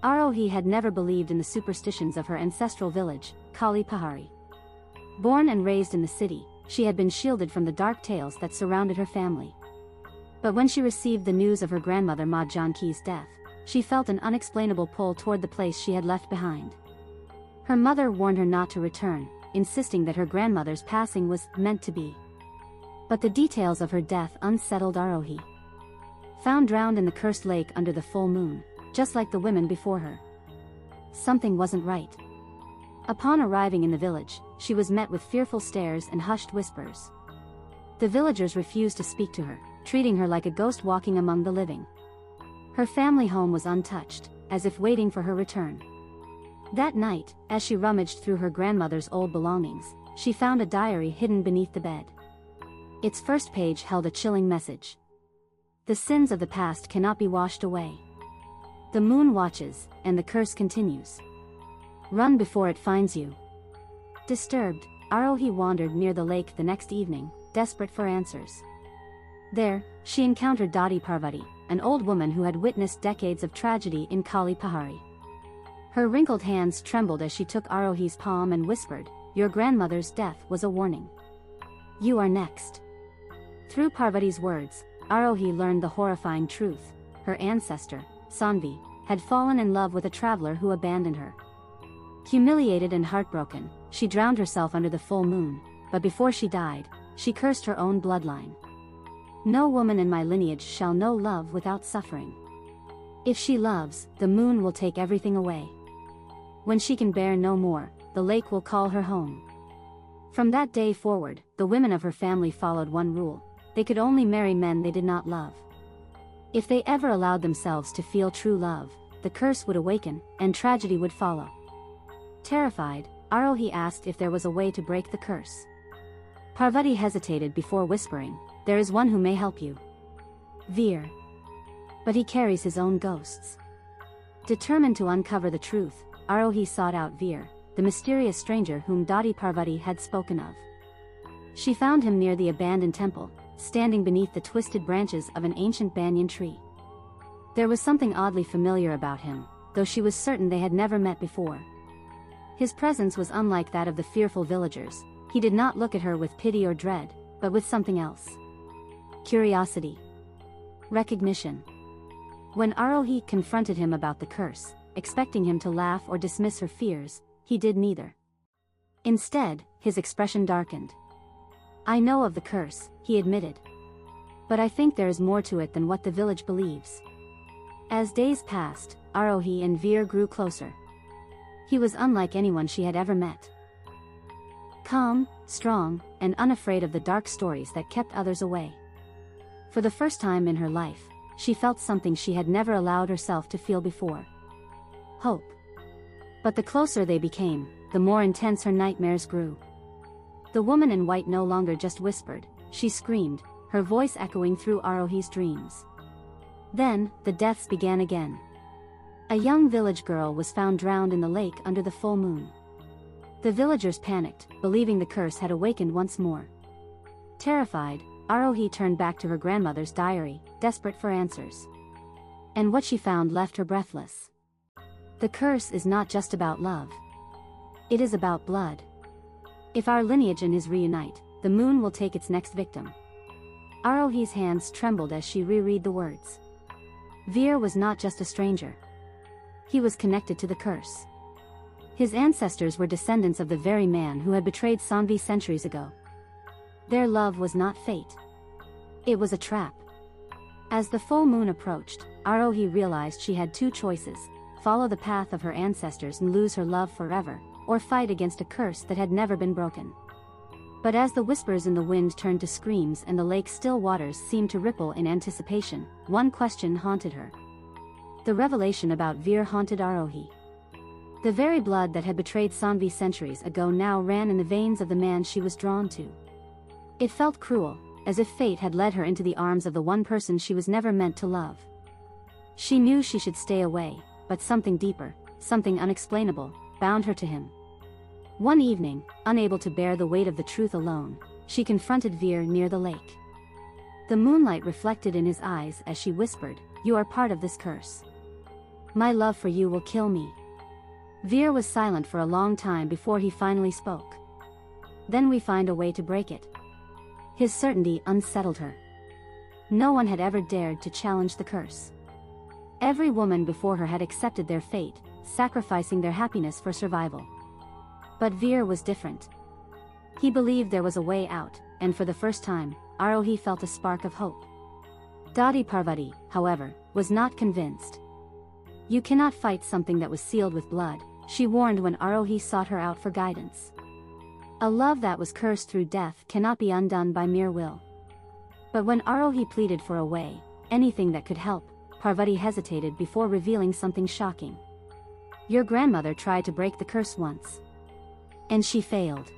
Aarohi had never believed in the superstitions of her ancestral village, Kali Pahari. Born and raised in the city, she had been shielded from the dark tales that surrounded her family. But when she received the news of her grandmother Ma Janki's death, she felt an unexplainable pull toward the place she had left behind. Her mother warned her not to return, insisting that her grandmother's passing was meant to be. But the details of her death unsettled Aarohi. Found drowned in the cursed lake under the full moon, just like the women before her. Something wasn't right. Upon arriving in the village, she was met with fearful stares and hushed whispers. The villagers refused to speak to her, treating her like a ghost walking among the living. Her family home was untouched, as if waiting for her return. That night, as she rummaged through her grandmother's old belongings, she found a diary hidden beneath the bed. Its first page held a chilling message. The sins of the past cannot be washed away. The moon watches, and the curse continues. Run before it finds you. Disturbed, Aarohi wandered near the lake the next evening, desperate for answers. There, she encountered Dadi Parvati, an old woman who had witnessed decades of tragedy in Kali Pahari. Her wrinkled hands trembled as she took Aarohi's palm and whispered, "Your grandmother's death was a warning. You are next." Through Parvati's words, Aarohi learned the horrifying truth. Her ancestor, Sanvi, had fallen in love with a traveler who abandoned her. Humiliated and heartbroken, she drowned herself under the full moon, but before she died, she cursed her own bloodline. "No woman in my lineage shall know love without suffering. If she loves, the moon will take everything away. When she can bear no more, the lake will call her home." From that day forward, the women of her family followed one rule: they could only marry men they did not love. If they ever allowed themselves to feel true love, the curse would awaken, and tragedy would follow. Terrified, Aarohi asked if there was a way to break the curse. Parvati hesitated before whispering, "There is one who may help you. Veer. But he carries his own ghosts." Determined to uncover the truth, Aarohi sought out Veer, the mysterious stranger whom Dadi Parvati had spoken of. She found him near the abandoned temple, standing beneath the twisted branches of an ancient banyan tree. There was something oddly familiar about him, though she was certain they had never met before. His presence was unlike that of the fearful villagers. He did not look at her with pity or dread, but with something else. Curiosity. Recognition. When Aarohi confronted him about the curse, expecting him to laugh or dismiss her fears, he did neither. Instead, his expression darkened. "I know of the curse," he admitted. "But I think there is more to it than what the village believes." As days passed, Aarohi and Veer grew closer. He was unlike anyone she had ever met. Calm, strong, and unafraid of the dark stories that kept others away. For the first time in her life, she felt something she had never allowed herself to feel before. Hope. But the closer they became, the more intense her nightmares grew. The woman in white no longer just whispered, she screamed, her voice echoing through Aarohi's dreams. Then, the deaths began again. A young village girl was found drowned in the lake under the full moon. The villagers panicked, believing the curse had awakened once more. Terrified, Aarohi turned back to her grandmother's diary, desperate for answers. And what she found left her breathless. The curse is not just about love. It is about blood. If our lineage and his reunite, the moon will take its next victim. Aarohi's hands trembled as she reread the words. Veer was not just a stranger. He was connected to the curse. His ancestors were descendants of the very man who had betrayed Sanvi centuries ago. Their love was not fate. It was a trap. As the full moon approached, Aarohi realized she had two choices: follow the path of her ancestors and lose her love forever, or fight against a curse that had never been broken. But as the whispers in the wind turned to screams and the lake's still waters seemed to ripple in anticipation, one question haunted her. The revelation about Veer haunted Aarohi. The very blood that had betrayed Sanvi centuries ago now ran in the veins of the man she was drawn to. It felt cruel, as if fate had led her into the arms of the one person she was never meant to love. She knew she should stay away, but something deeper, something unexplainable, bound her to him. One evening, unable to bear the weight of the truth alone, she confronted Veer near the lake. The moonlight reflected in his eyes as she whispered, "You are part of this curse. My love for you will kill me." Veer was silent for a long time before he finally spoke. "Then we find a way to break it." His certainty unsettled her. No one had ever dared to challenge the curse. Every woman before her had accepted their fate, sacrificing their happiness for survival. But Veer was different. He believed there was a way out, and for the first time, Aarohi felt a spark of hope. Dadi Parvati, however, was not convinced. "You cannot fight something that was sealed with blood," she warned when Aarohi sought her out for guidance. "A love that was cursed through death cannot be undone by mere will." But when Aarohi pleaded for a way, anything that could help, Parvati hesitated before revealing something shocking. "Your grandmother tried to break the curse once. And she failed."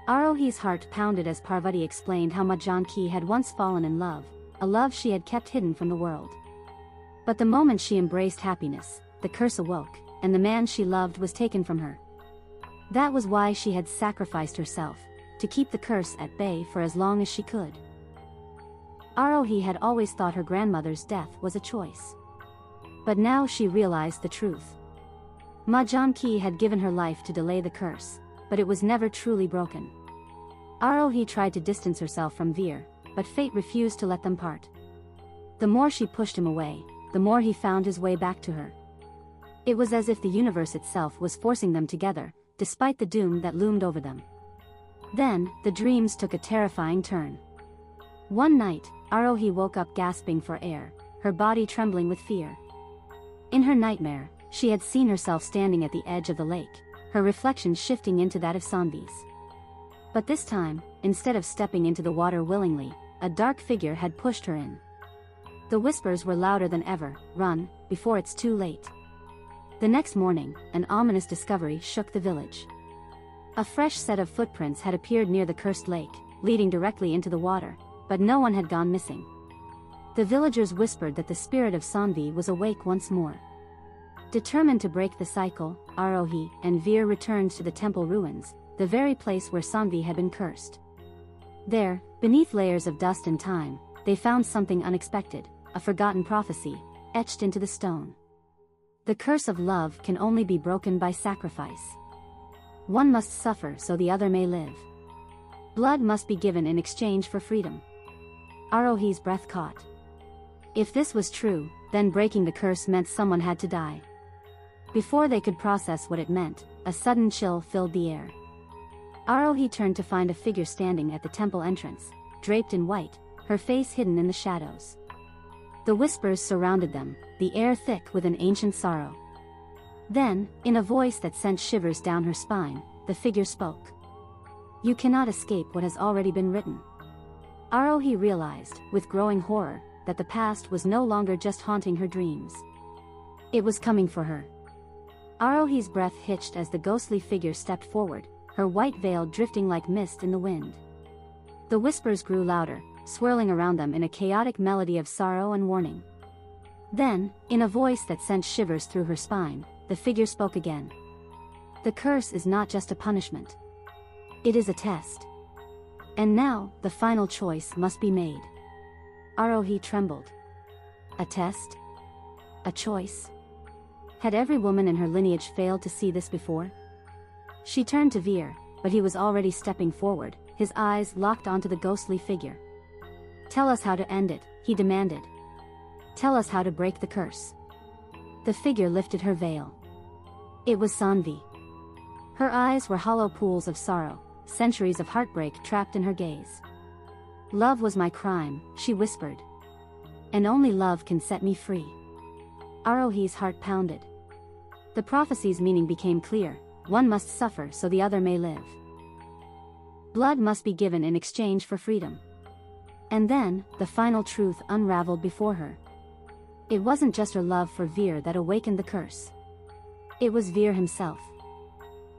Aarohi's heart pounded as Parvati explained how Janki had once fallen in love, a love she had kept hidden from the world. But the moment she embraced happiness, the curse awoke, and the man she loved was taken from her. That was why she had sacrificed herself, to keep the curse at bay for as long as she could. Aarohi had always thought her grandmother's death was a choice. But now she realized the truth. Janki had given her life to delay the curse, but it was never truly broken. Aarohi tried to distance herself from Veer, but fate refused to let them part. The more she pushed him away, the more he found his way back to her. It was as if the universe itself was forcing them together, despite the doom that loomed over them. Then, the dreams took a terrifying turn. One night, Aarohi woke up gasping for air, her body trembling with fear. In her nightmare, she had seen herself standing at the edge of the lake, her reflection shifting into that of Sanvi's. But this time, instead of stepping into the water willingly, a dark figure had pushed her in. The whispers were louder than ever, "Run, before it's too late." The next morning, an ominous discovery shook the village. A fresh set of footprints had appeared near the cursed lake, leading directly into the water, but no one had gone missing. The villagers whispered that the spirit of Sanvi was awake once more. Determined to break the cycle, Aarohi and Veer returned to the temple ruins, the very place where Sanvi had been cursed. There, beneath layers of dust and time, they found something unexpected, a forgotten prophecy, etched into the stone. The curse of love can only be broken by sacrifice. One must suffer so the other may live. Blood must be given in exchange for freedom. Aarohi's breath caught. If this was true, then breaking the curse meant someone had to die. Before they could process what it meant, a sudden chill filled the air. Aarohi turned to find a figure standing at the temple entrance, draped in white, her face hidden in the shadows. The whispers surrounded them, the air thick with an ancient sorrow. Then, in a voice that sent shivers down her spine, the figure spoke. "You cannot escape what has already been written." Aarohi realized, with growing horror, that the past was no longer just haunting her dreams. It was coming for her. Aarohi's breath hitched as the ghostly figure stepped forward, her white veil drifting like mist in the wind. The whispers grew louder, swirling around them in a chaotic melody of sorrow and warning. Then, in a voice that sent shivers through her spine, the figure spoke again. "The curse is not just a punishment. It is a test. And now, the final choice must be made." Aarohi trembled. A test? A choice? Had every woman in her lineage failed to see this before? She turned to Veer, but he was already stepping forward, his eyes locked onto the ghostly figure. "Tell us how to end it," he demanded. "Tell us how to break the curse." The figure lifted her veil. It was Sanvi. Her eyes were hollow pools of sorrow, centuries of heartbreak trapped in her gaze. "Love was my crime," she whispered. "And only love can set me free." Aarohi's heart pounded. The prophecy's meaning became clear: one must suffer so the other may live. Blood must be given in exchange for freedom. And then, the final truth unraveled before her. It wasn't just her love for Veer that awakened the curse. It was Veer himself.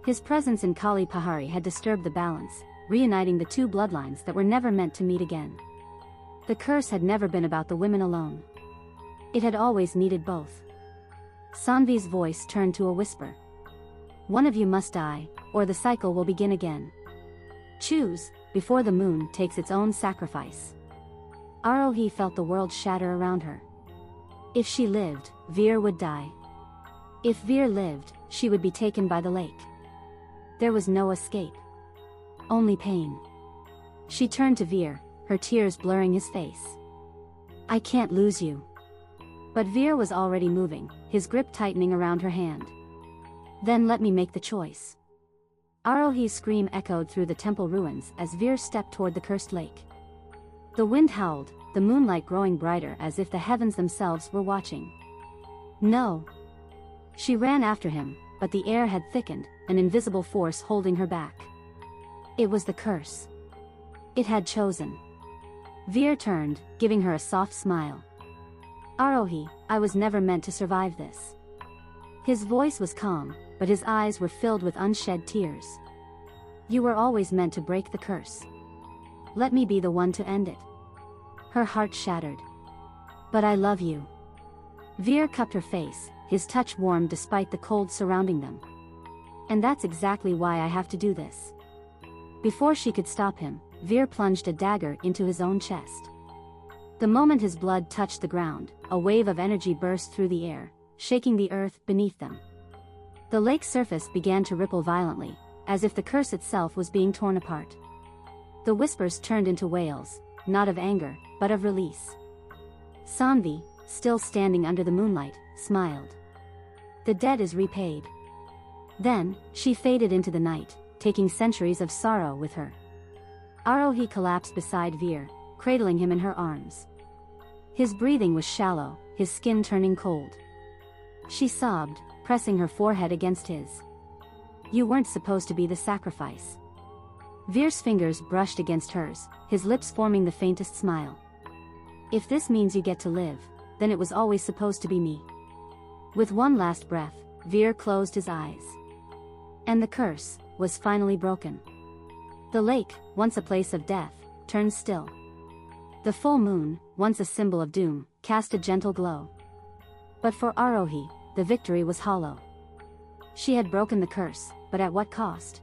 His presence in Kali Pahari had disturbed the balance, reuniting the two bloodlines that were never meant to meet again. The curse had never been about the women alone. It had always needed both. Sanvi's voice turned to a whisper. "One of you must die, or the cycle will begin again. Choose, before the moon takes its own sacrifice." Aarohi felt the world shatter around her. If she lived, Veer would die. If Veer lived, she would be taken by the lake. There was no escape. Only pain. She turned to Veer, her tears blurring his face. I can't lose you. But Veer was already moving, his grip tightening around her hand. Then let me make the choice. Aarohi's scream echoed through the temple ruins as Veer stepped toward the cursed lake. The wind howled, the moonlight growing brighter as if the heavens themselves were watching. No. She ran after him, but the air had thickened, an invisible force holding her back. It was the curse. It had chosen. Veer turned, giving her a soft smile. Aarohi, I was never meant to survive this. His voice was calm, but his eyes were filled with unshed tears. You were always meant to break the curse. Let me be the one to end it. Her heart shattered. But I love you. Veer cupped her face, his touch warm despite the cold surrounding them. And that's exactly why I have to do this. Before she could stop him, Veer plunged a dagger into his own chest. The moment his blood touched the ground, a wave of energy burst through the air, shaking the earth beneath them. The lake's surface began to ripple violently, as if the curse itself was being torn apart. The whispers turned into wails, not of anger, but of release. Sanvi, still standing under the moonlight, smiled. The debt is repaid. Then, she faded into the night, taking centuries of sorrow with her. Aarohi collapsed beside Veer, cradling him in her arms. His breathing was shallow, his skin turning cold. She sobbed, pressing her forehead against his. You weren't supposed to be the sacrifice. Veer's fingers brushed against hers, his lips forming the faintest smile. If this means you get to live, then it was always supposed to be me. With one last breath, Veer closed his eyes. And the curse was finally broken. The lake, once a place of death, turned still. The full moon, once a symbol of doom, cast a gentle glow. But for Aarohi, the victory was hollow. She had broken the curse, but at what cost?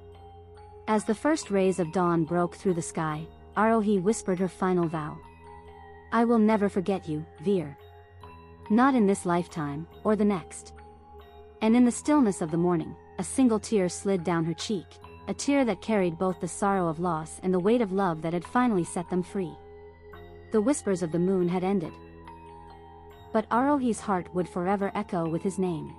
As the first rays of dawn broke through the sky, Aarohi whispered her final vow. I will never forget you, Veer. Not in this lifetime, or the next. And in the stillness of the morning, a single tear slid down her cheek, a tear that carried both the sorrow of loss and the weight of love that had finally set them free. The whispers of the moon had ended. But Aarohi's heart would forever echo with his name.